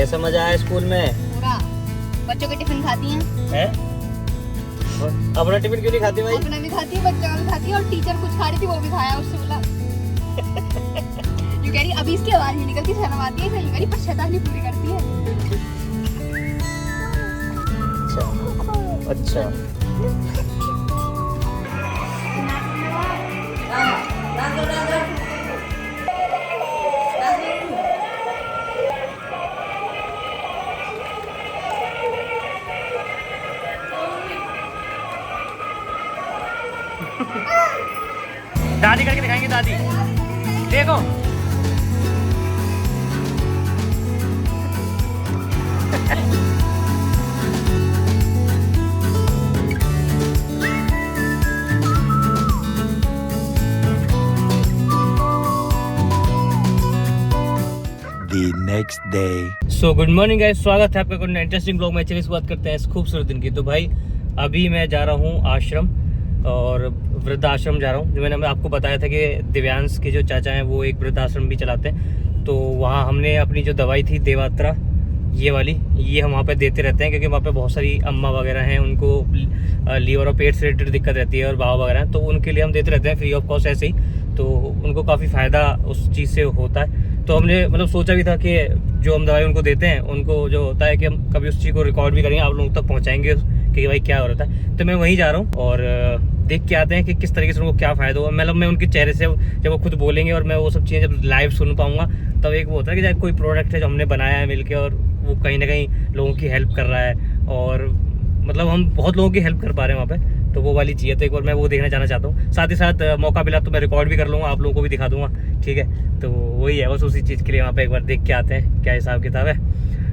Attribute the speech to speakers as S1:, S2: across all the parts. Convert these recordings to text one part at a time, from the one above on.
S1: कैसा मजा आया स्कूल में?
S2: पूरा। बच्चों के टिफिन खाती हैं?
S1: अपना टिफिन क्यों नहीं खाती भाई?
S2: अपना भी खाती है, बच्चों का भी खाती है, और टीचर कुछ खा रही थी वो भी खाया, उससे बोला जो कह रही अभी इसकी आवाज नहीं निकलती, शर्म आती है, सही कह रही, पर शैतानी पूरी करती है।
S1: अच्छा। दादी करके दिखाएंगे, दादी देखो।
S3: The next day.
S1: So good morning guys, स्वागत है आपका कोई इंटरेस्टिंग ब्लॉग में। चलिए शुरुआत करते हैं इस खूबसूरत दिन की। तो भाई अभी मैं जा रहा हूँ आश्रम, और वृद्धाश्रम जा रहा हूँ। जो मैंने आपको बताया था कि दिव्यांश के जो चाचा हैं वो एक वृद्धाश्रम भी चलाते हैं, तो वहाँ हमने अपनी जो दवाई थी देवात्रा, ये वाली, ये हम वहाँ पे देते रहते हैं, क्योंकि वहाँ पे बहुत सारी अम्मा वगैरह हैं, उनको लीवर और पेट से रिलेटेड दिक्कत रहती है, और बाबा वगैरह हैं, तो उनके लिए हम देते रहते हैं फ्री ऑफ कॉस्ट ऐसे ही। तो उनको काफ़ी फ़ायदा उस चीज़ से होता है। तो हमने मतलब सोचा भी था कि जो हम दवाई उनको देते हैं, उनको जो होता है कि हम कभी उस चीज़ को रिकॉर्ड भी करेंगे, आप लोगों तक पहुँचाएंगे कि भाई क्या हो रहा था। तो मैं वहीं जा रहा हूँ और देख के आते हैं कि किस तरीके से उनको क्या फ़ायदा हुआ। मतलब मैं उनके चेहरे से जब वो खुद बोलेंगे और मैं वो सब चीज़ें जब लाइव सुन पाऊँगा, तब एक वो होता है कि जब कोई प्रोडक्ट है जो हमने बनाया है मिलके, और वो कहीं ना कहीं लोगों की हेल्प कर रहा है, और मतलब हम बहुत लोगों की हेल्प कर पा रहे हैं वहाँ पे। तो वो वाली चीज़ है, तो एक बार मैं वो देखना जाना चाहता हूँ। साथ ही साथ मौका मिला तो मैं रिकॉर्ड भी कर लूँगा, आप लोगों को भी दिखा दूँगा, ठीक है। तो वही है, बस उसी चीज़ के लिए वहाँ पे एक बार देख के आते हैं क्या हिसाब किताब है।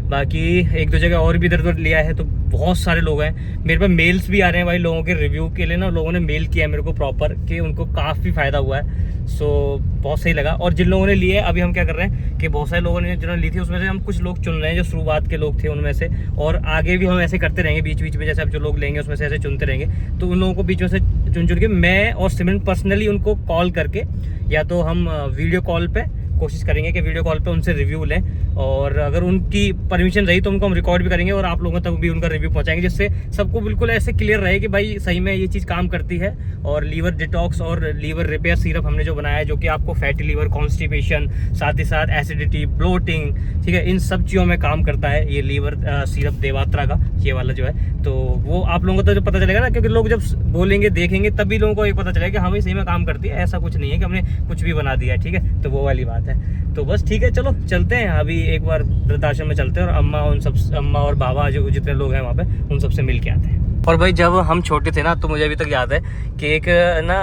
S1: बाकी एक दो जगह और भी इधर उधर लिया है, तो बहुत सारे लोग हैं। मेरे पास मेल्स भी आ रहे हैं भाई लोगों के रिव्यू के लिए ना। लोगों ने मेल किया है मेरे को प्रॉपर कि उनको काफ़ी फ़ायदा हुआ है। सो बहुत सही लगा। और जिन लोगों ने लिए, अभी हम क्या कर रहे हैं कि बहुत सारे लोगों ने जिन्होंने ली थी, उसमें से हम कुछ लोग चुन रहे हैं जो शुरुआत के लोग थे उनमें से, और आगे भी हम ऐसे करते रहेंगे बीच बीच में। जैसे अब जो लोग लेंगे उसमें से ऐसे चुनते रहेंगे, तो उन लोगों को बीच में से चुन चुन के मैं और सिमरन पर्सनली उनको कॉल करके, या तो हम वीडियो कॉल पे कोशिश करेंगे कि वीडियो कॉल पे उनसे रिव्यू लें, और अगर उनकी परमिशन रही तो उनको हम रिकॉर्ड भी करेंगे और आप लोगों तक भी उनका रिव्यू पहुंचाएंगे, जिससे सबको बिल्कुल ऐसे क्लियर रहे कि भाई सही में ये चीज़ काम करती है। और लीवर डिटॉक्स और लीवर रिपेयर सिरप हमने जो बनाया है, जो कि आपको फैटी लीवर, कॉन्स्टिपेशन, साथ ही साथ एसिडिटी, ब्लोटिंग, ठीक है, इन सब चीज़ों में काम करता है ये लीवर सिरप देवात्रा का, ये वाला जो है। तो वो आप लोगों को तो जो पता चलेगा ना, क्योंकि लोग जब बोलेंगे देखेंगे तभी लोगों को ये पता चलेगा कि हाँ भाई सही में काम करती है। ऐसा कुछ नहीं है कि हमने कुछ भी बना दिया है, ठीक है। तो वो वाली बात है। तो बस ठीक है, चलो चलते हैं अभी एक बार वृद्धाश्रम में चलते हैं, और अम्मा और बाबा जो जितने लोग हैं वहाँ पे, उन सबसे मिल के आते हैं। और भाई जब हम छोटे थे ना, तो मुझे अभी तक याद है कि एक ना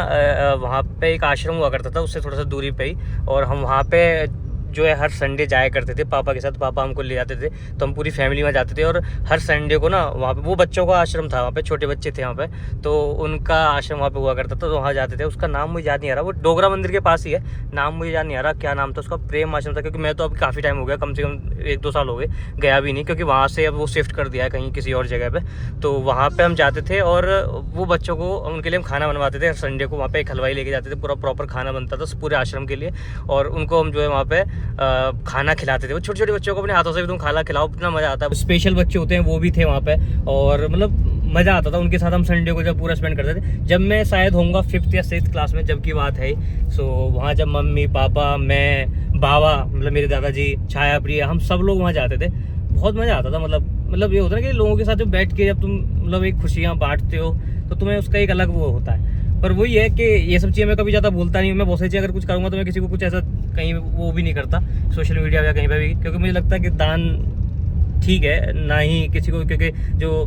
S1: वहाँ पे एक आश्रम हुआ करता था, उससे थोड़ा सा दूरी पे ही, और हम वहाँ पे जो है हर संडे जाया करते थे पापा के साथ। पापा हमको ले जाते थे, तो हम पूरी फैमिली में जाते थे। और हर संडे को ना वहाँ पे, वो बच्चों का आश्रम था, वहाँ पे छोटे बच्चे थे वहाँ पे, तो उनका आश्रम वहाँ पे हुआ करता था, तो वहाँ जाते थे। उसका नाम मुझे याद नहीं आ रहा, वो डोगरा मंदिर के पास ही है, नाम मुझे याद नहीं आ रहा क्या नाम था उसका। प्रेम आश्रम था, क्योंकि मैं तो अभी काफ़ी टाइम हो गया, कम से कम 1-2 साल हो गए, गया भी नहीं, क्योंकि वहाँ से अब वो शिफ्ट कर दिया है कहीं किसी और जगह पे। तो वहाँ पे हम जाते थे, और वो बच्चों को, उनके लिए हम खाना बनवाते थे हर संडे को। वहाँ पे एक हलवाई लेके जाते थे, पूरा प्रॉपर खाना बनता था पूरे आश्रम के लिए, और उनको हम जो है वहाँ पे खाना खिलाते थे। वो छोटे छोटे बच्चों को अपने हाथों से भी तुम खाना खिलाओ, इतना मज़ा आता है। स्पेशल बच्चे होते हैं वो भी थे वहाँ पे, और मतलब मज़ा आता था उनके साथ। हम संडे को जब पूरा स्पेंड करते थे, जब मैं शायद होऊंगा 5th या 6th क्लास में, जब की बात है। सो वहाँ जब मम्मी पापा, मैं, बाबा, मतलब मेरे दादाजी, छाया प्रिया, हम सब लोग वहाँ जाते थे। बहुत मज़ा आता था। मतलब ये होता है कि लोगों के साथ जब बैठ के जब तुम मतलब एक खुशियाँ बांटते हो, तो तुम्हें उसका एक अलग वो होता है। पर वही है कि ये सब चीज़ें मैं कभी ज़्यादा बोलता नहीं हूँ। मैं बहुत सारी चीज़ अगर कुछ करूँगा तो मैं किसी को कुछ ऐसा कहीं वो भी नहीं करता, सोशल मीडिया या कहीं पर भी, क्योंकि मुझे लगता है कि दान ठीक है ना ही किसी को, क्योंकि जो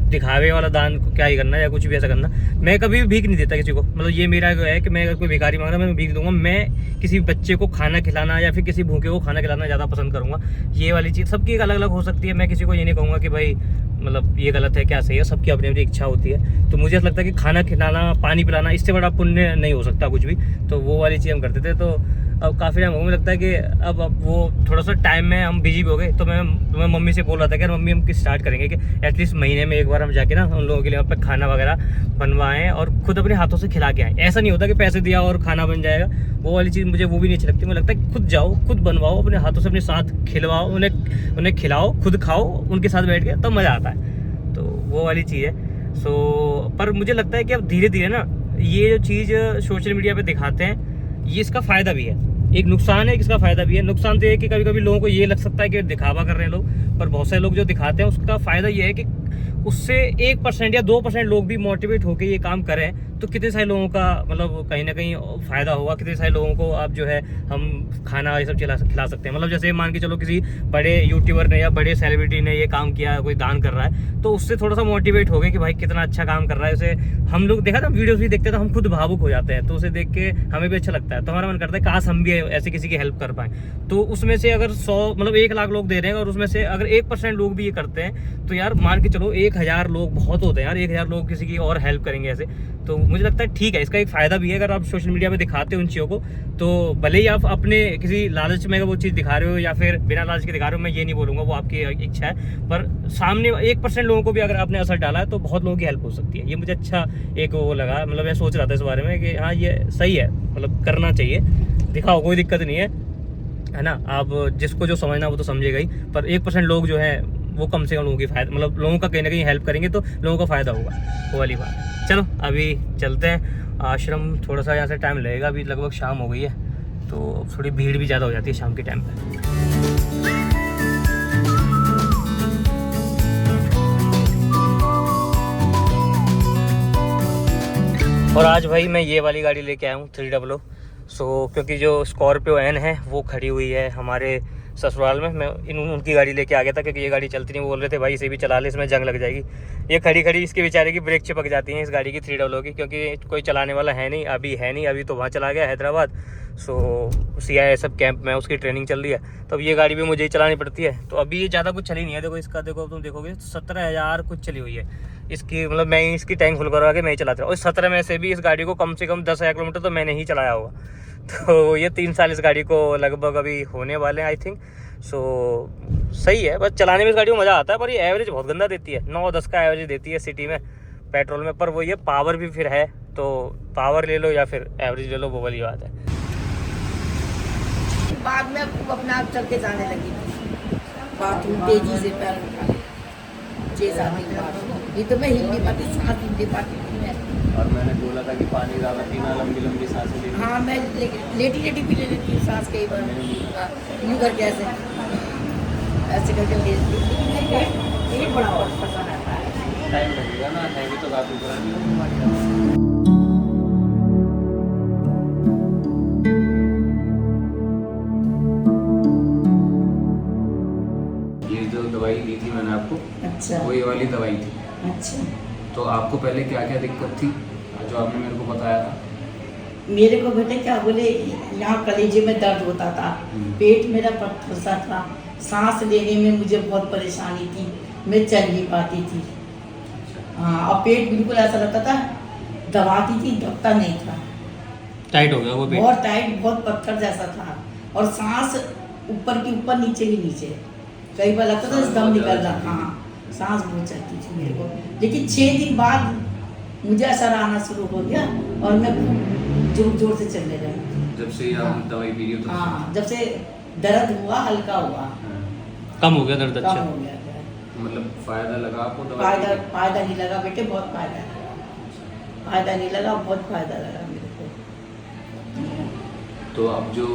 S1: दिखावे वाला दान को क्या ही करना या कुछ भी ऐसा करना। मैं कभी भी भीख नहीं देता किसी को। मतलब ये मेरा जो है कि मैं अगर कोई भिखारी मांग रहा है मैं भीख दूंगा। मैं किसी बच्चे को खाना खिलाना या फिर किसी भूखे को खाना खिलाना ज़्यादा पसंद करूँगा। ये वाली चीज़ सबकी एक अलग अलग हो सकती है। मैं किसी को ये नहीं कहूँगा कि भाई मतलब ये गलत है क्या सही है, सबकी अपनी अपनी इच्छा होती है। तो मुझे ऐसा लगता है कि खाना खिलाना, पानी पिलाना, इससे बड़ा पुण्य नहीं हो सकता कुछ भी। तो वो वाली चीज़ हम करते थे। तो अब काफ़ी टाइम हो गया, मुझे लगता है कि अब वो थोड़ा सा टाइम में हम बिजी भी हो गए। तो मैं मम्मी से बोल रहा था कि मम्मी हम स्टार्ट करेंगे कि एटलीस्ट महीने में एक बार हम जाके ना उन लोगों के लिए वहाँ पे खाना वगैरह बनवाएं और खुद अपने हाथों से खिला के आएँ। ऐसा नहीं होता कि पैसे दिया और खाना बन जाएगा, वो वाली चीज़ मुझे वो भी नहीं अच्छी लगती। मुझे लगता है कि खुद जाओ, खुद बनवाओ, अपने हाथों से अपने साथ खिलवाओ, उन्हें खिलाओ, खुद खाओ उनके साथ बैठ के, तब मज़ा आता है। तो वो वाली चीज़ है। पर मुझे लगता है कि अब धीरे धीरे ना ये जो चीज़ सोशल मीडिया पे दिखाते हैं, ये इसका फ़ायदा भी है, एक नुकसान है, इसका फ़ायदा भी है। नुकसान तो ये है कि कभी कभी लोगों को ये लग सकता है कि दिखावा कर रहे हैं लोग, पर बहुत सारे लोग जो दिखाते हैं उसका फ़ायदा ये है कि उससे 1% या 2% लोग भी मोटिवेट होकर ये काम करें तो कितने सारे लोगों का मतलब कहीं ना कहीं फ़ायदा होगा। कितने सारे लोगों को आप जो है हम खाना ये सब खिला सकते हैं। मतलब जैसे मान के चलो किसी बड़े यूट्यूबर ने या बड़े सेलिब्रिटी ने ये काम किया, कोई दान कर रहा है, तो उससे थोड़ा सा मोटिवेट हो गए कि भाई कितना अच्छा काम कर रहा है। उसे हम लोग देखा था, वीडियोस भी देखते हैं तो हम खुद भावुक हो जाते हैं, तो उसे देख के हमें भी अच्छा लगता है। तो हमारा मन करता है काश हम भी ऐसे किसी की हेल्प कर पाएँ। तो उसमें से अगर 1 लाख लोग दे रहे हैं और उसमें से अगर 1% लोग भी ये करते हैं तो यार मान के चलो 1000 लोग बहुत होते हैं यार। 1000 लोग किसी की और हेल्प करेंगे ऐसे, तो मुझे लगता है ठीक है। इसका एक फ़ायदा भी है, अगर आप सोशल मीडिया पे दिखाते हो उन चीज़ों को, तो भले ही आप अपने किसी लालच में वो चीज़ दिखा रहे हो या फिर बिना लालच के दिखा रहे हो, मैं ये नहीं बोलूँगा, वो आपकी इच्छा है। पर सामने 1% लोगों को भी अगर आपने असर डाला है तो बहुत लोगों की हेल्प हो सकती है। ये मुझे अच्छा एक वो लगा, मतलब मैं सोच रहा था इस बारे में कि हाँ ये सही है, मतलब करना चाहिए, दिखाओ, कोई दिक्कत नहीं है ना। आप जिसको जो समझना वो तो समझेगा ही, पर 1% लोग जो है वो कम से कम लोगों की फ़ायदा, मतलब लोगों का कहीं ना कहीं हेल्प करेंगे तो लोगों का फ़ायदा होगा, वो वाली बात है। चलो अभी चलते हैं आश्रम, थोड़ा सा यहाँ से टाइम लगेगा, अभी लगभग शाम हो गई है तो थोड़ी भीड़ भी ज़्यादा हो जाती है शाम के टाइम पे। और आज भाई मैं ये वाली गाड़ी लेके आया हूँ 300। क्योंकि जो स्कॉर्पियो एन है वो खड़ी हुई है हमारे ससुराल में, मैं उनकी गाड़ी लेके आ गया था क्योंकि ये गाड़ी चलती नहीं। बोल रहे थे भाई इसे भी चला ले, इसमें जंग लग जाएगी। ये खड़ी खड़ी इसके बेचारे की ब्रेक चिपक जाती हैं इस गाड़ी की 300 की, क्योंकि कोई चलाने वाला है नहीं, अभी तो वहाँ चला गया हैदराबाद। CISF कैंप में उसकी ट्रेनिंग चल रही है, तो अब ये गाड़ी भी मुझे ही चलानी पड़ती है। तो अभी ये ज़्यादा कुछ चली नहीं है, देखो इसका, देखो तुम देखोगे 17,000 कुछ चली हुई है इसकी, मतलब मैं इसकी टैंक फुल करवा के मैं ही चलाता हूँ। और 17 में से भी इस गाड़ी को कम से कम 10,000 किलोमीटर तो मैंने ही चलाया होगा। तो ये 3 साल इस गाड़ी को लगभग अभी होने वाले हैं आई थिंक। सही है, बस चलाने में इस गाड़ी को मज़ा आता है, पर ये एवरेज बहुत गंदा देती है, 9-10 का एवरेज देती है सिटी में पेट्रोल में। पर वो ये पावर भी फिर है, तो पावर ले लो या फिर एवरेज ले लो, वो वाली बात है।
S4: बाद में खूब अपना आप चल के जाने लगी थी, बाथरूम तेजी से पैर उठा ले 6-7 दिन बाद। ये तो मैं हिल नहीं पाती, सांस हिल नहीं पाती थी मैं।
S1: और मैंने बोला था कि पानी ज़्यादा पीना, लंबी सांसें लेनी।
S4: हाँ मैं लेटी भी ले लेती हूँ सांस कई बार, यूँ करके ऐसे करके ले लेती हूँ। ये बड़ा पसंद आता है।
S1: टाइम लगेगा ना, हैवी तो काफ़ी पुरानी। ये जो दवाई दी थी मैंने आपको,
S4: अच्छा
S1: वो ये वाली दवाई थी।
S4: अच्छा,
S1: तो आपको पहले क्या क्या दिक्कत थी जो आपने मेरे को बताया था?
S4: मेरे को बेटे क्या बोले, यहाँ कलेजे में दर्द होता था, पेट मेरा पत्थर सा था, सांस लेने में मुझे बहुत परेशानी थी, मैं चल नहीं पाती थी। हाँ, और पेट बिल्कुल ऐसा लगता था, दबाती थी दबता नहीं था,
S1: टाइट हो गया वो पेट?
S4: बहुत टाइट, बहुत पत्थर जैसा था। और सांस ऊपर की ऊपर, नीचे की नीचे, कई बार लगता था दम निकल रहा। हाँ, सांस बहुत चलती थी मेरे को। लेकिन 6 दिन बाद मुझे असर आना शुरू हो गया और मैं जोर से चलने लगी।
S1: जब से आप दवाई पी रही हो?
S4: हाँ, जब से दर्द हुआ, हल्का हुआ,
S1: कम हो गया दर्द? अच्छा,
S4: कम हो गया।
S1: मतलब फायदा लगा आपको दवाई?
S4: फायदा नहीं लगा बेटे, बहुत फायदा लगा। फायदा नहीं लगा, बहुत फायदा लगा मेरे को।
S1: तो अब जो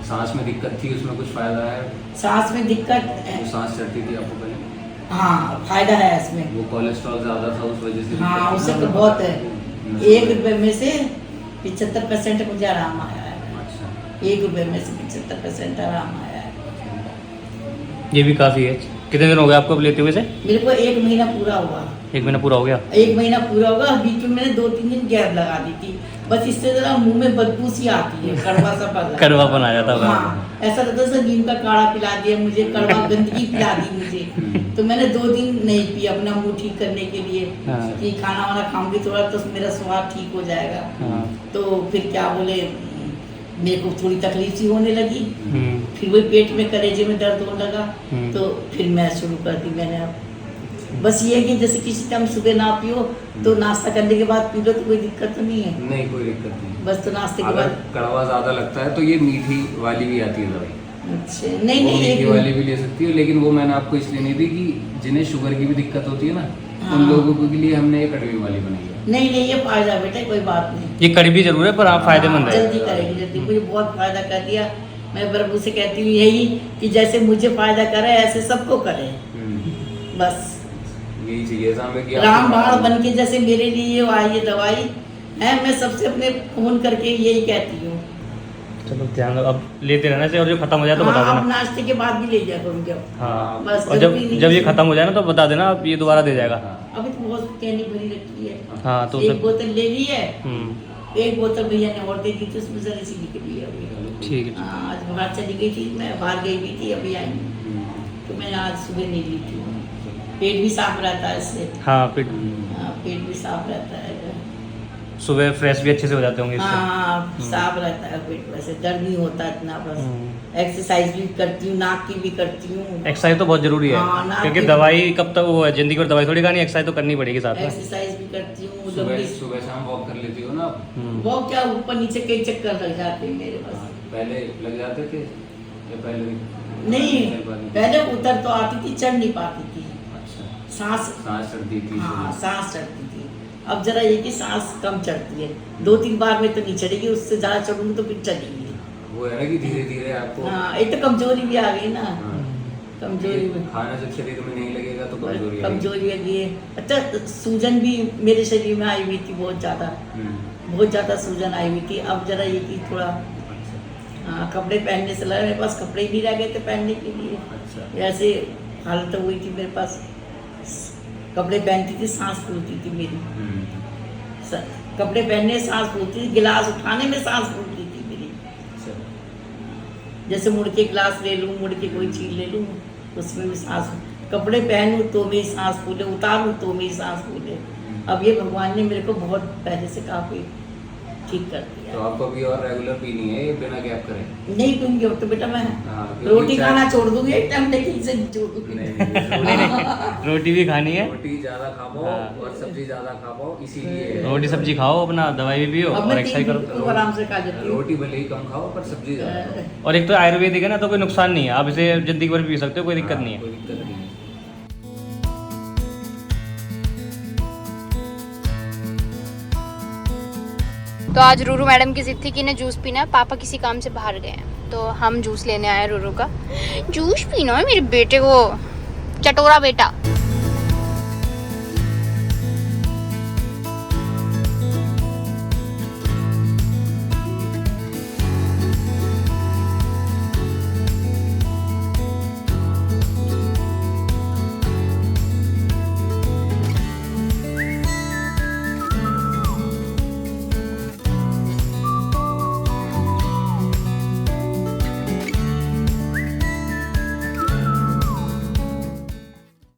S1: सांस में दिक्कत थी उसमें कुछ फायदा है?
S4: सांस में दिक्कत है,
S1: सांस चढ़ती थी आपको पहले?
S4: हाँ, फायदा है इसमें।
S1: वो कोलेस्ट्रॉल ज्यादा था उस वजह से?
S4: हाँ, उससे तो बहुत है। 1 रुपए में से 75% मुझे आराम आया है।
S1: अच्छा,
S4: 1 रुपए में से 75% आराम आया है।
S1: ये भी काफी है। कितने दिन हो गए आपको अब लेते हुए से?
S4: मेरे को 1 महीना पूरा हुआ।
S1: 1 महीना पूरा हो गया?
S4: 1 महीना पूरा होगा। बीच में मैंने 2-3 दिन गैप लगा दी थी, बस इससे जरा मुंह में बदबू सी आती है, कड़वा सा पड़
S1: कड़वापन आ जाता है।
S4: हाँ, ऐसा लगता है नीम का काढ़ा पिला दिया मुझे, कड़वा गंदगी पिला दी मुझे। तो मैंने 2 दिन नहीं पी, अपना मुंह ठीक करने के लिए कि खाना वाना खाऊंगी थोड़ा तो मेरा स्वाद ठीक हो जाएगा। तो फिर क्या बोले, मेरे को थोड़ी तकलीफ सी होने लगी,
S1: हम्म,
S4: फिर वही पेट में कलेजे में दर्द होने लगा,
S1: हम्म।
S4: तो फिर मैं शुरू कर दी मैंने। अब बस ये है कि जैसे किसी टाइम सुबह ना पियो तो नाश्ता करने के बाद पी लो तो कोई दिक्कत तो नहीं है,
S5: नहीं कोई दिक्कत नहीं।
S4: बस तो नाश्ते के
S5: अगर
S4: बाद।
S5: कड़वा ज्यादा लगता है तो ये मीठी वाली भी आती है दवाई,
S4: अच्छा नहीं
S5: वो
S4: नहीं
S5: मीठी
S4: एक
S5: वाली भी ले सकती है, लेकिन वो मैंने आपको इसलिए नहीं दी कि जिन्हें शुगर की भी दिक्कत होती है ना,
S4: हाँ।
S5: उन लोगों के लिए हमने ये कड़वी वाली बनाई है।
S4: नहीं नहीं ये फायदा बेटा कोई बात नहीं,
S1: ये कड़वी जरूर है पर आप फायदेमंद है।
S4: जल्दी करेगी जल्दी, मुझे बहुत फायदा कर दिया। मैं प्रभु से कहती हूँ यही कि जैसे मुझे फायदा करे ऐसे सबको करे, बस
S5: यही चाहिए हमें कि
S4: रामबाण बन के जैसे मेरे लिए ये आई ये दवाई है। मैं सबसे अपने फोन करके यही कहती हूँ,
S1: चलो ध्यान अब लेते रहना चाहिए, और जो खत्म हो जाए तो बता
S4: हाँ, अब
S1: देना।
S4: नाश्ते के बाद भी ले जाया करूँगी अब।
S1: हाँ,
S4: बस
S1: और
S4: जरूरी नहीं
S1: जब ये
S4: कि-
S1: खत्म हो जाए ना तो बता देना, अब ये दोबारा दे जाएगा।
S4: अभी तो बहुत कैनी भरी रखी है,
S1: हाँ तो
S4: एक
S1: उसे
S4: बोतल ले ली है,
S1: हम्म,
S4: एक बोतल भैया ने और दे दी थी, उसमें जरा सी निकली है अभी।
S1: ठीक है।
S4: हाँ, आज बाहर चली गई थी, मैं बाहर गई भी थी, अभी आई तो मैंने आज सुबह नहीं ली थी। पेट भी साफ रहता है इससे,
S1: हाँ फिर
S4: हाँ, पेट भी साफ रहता है,
S1: सुबह फ्रेश भी अच्छे से हो जाते होंगे इससे।
S4: हाँ साफ रहता है पेट, वैसे दर्द नहीं होता इतना। बस
S1: हम्म।
S4: एक्सरसाइज भी करती हूँ, नाक की भी करती हूँ,
S1: एक्सरसाइज तो बहुत जरूरी है,
S4: हाँ, ना
S1: क्योंकि
S4: कि-
S1: दवाई कब तक वो है, जिंदगी भर दवाई थोड़ी खानी, एक्सरसाइज तो करनी पड़ेगी साथ में।
S4: एक्सरसाइज भी करती हूँ।
S5: सुबह
S4: लंबी
S5: सुबह शाम वॉक कर लेती हो ना आप?
S4: वो क्या ऊपर नीचे कई चक्कर लग जाते हैं मेरे पास।
S5: पहले लग जाते थे या पहले
S4: नहीं
S5: पहले
S4: पहले उतर तो आती थी, चढ़ नहीं पाती थी,
S5: अच्छा,
S4: सांस
S5: सांस चढ़ती थी
S4: हाँ सांस चढ़ती थी। अब जरा ये कि सांस कम चढ़ती है, 2-3 बार में तो नहीं चढ़ेगी, उससे ज्यादा चढ़ूंगी तो फिर चढ़ेगी।
S5: वो है ना कि धीरे धीरे आपको
S4: हाँ एक तो कमजोरी भी आ गई ना,
S5: हाँ,
S4: कमजोरी में
S5: खाना जब शरीर में नहीं लगेगा तो कमजोरी आएगी।
S4: कमजोरी आ गई है। अच्छा सूजन भी मेरे शरीर में आई हुई थी बहुत ज्यादा, बहुत ज्यादा सूजन आई हुई थी। अब जरा ये कि थोड़ा
S5: अच्छा
S4: हाँ, कपड़े पहनने से लगा, मेरे पास कपड़े भी रह गए थे पहनने के लिए,
S5: अच्छा
S4: ऐसे हालत हुई थी मेरे पास। कपड़े पहनती थी सांस फूलती थी मेरी, कपड़े पहनने सांस फूलती थी, गिलास उठाने में सांस फूलती थी मेरी।
S5: अच्छा
S4: जैसे मुड़ के गिलास ले लूँ, मुड़ के कोई चीज ले लूँ, उसमें भी सांस, कपड़े पहनूँ तो भी सांस फूले, उतारूँ तो भी सांस फूले। अब ये भगवान ने मेरे को बहुत पहले से काफी ठीक कर दिया।
S5: तो आपको भी और रेगुलर पीनी है ये बिना गैप करे?
S4: नहीं पीऊंगी अब तो बेटा मैं
S5: हाँ, क्योंकि
S4: रोटी
S5: चाय-
S4: खाना छोड़ दूंगी एक टाइम, लेकिन इसे नहीं छोड़ दूंगी।
S1: नहीं नहीं, रोटी भी खानी है,
S5: रोटी ज्यादा खा पाओ
S1: हाँ।
S5: और सब्जी ज्यादा खा पाओ, इसीलिए
S1: रोटी सब्जी खाओ, अपना दवाई भी पियो
S4: अब
S1: और
S4: मैं
S1: एक्सरसाइज
S4: 3
S1: करो।
S4: दिन आराम से खा लेती हूँ।
S5: रोटी भले ही कम खाओ पर सब्जी ज्यादा खाओ।
S1: और एक तो आयुर्वेदिक है ना, तो कोई नुकसान नहीं है, आप इसे जिंदगी भर पी सकते हो, कोई दिक्कत नहीं है।
S5: कोई दिक्कत नहीं है।
S2: तो आज रूरू मैडम की जिद थी कि इन्हें जूस पीना है, पापा किसी काम से बाहर गए हैं, तो हम जूस लेने आए रूरू का। जूस पीना है मेरे बेटे को, चटोरा बेटा।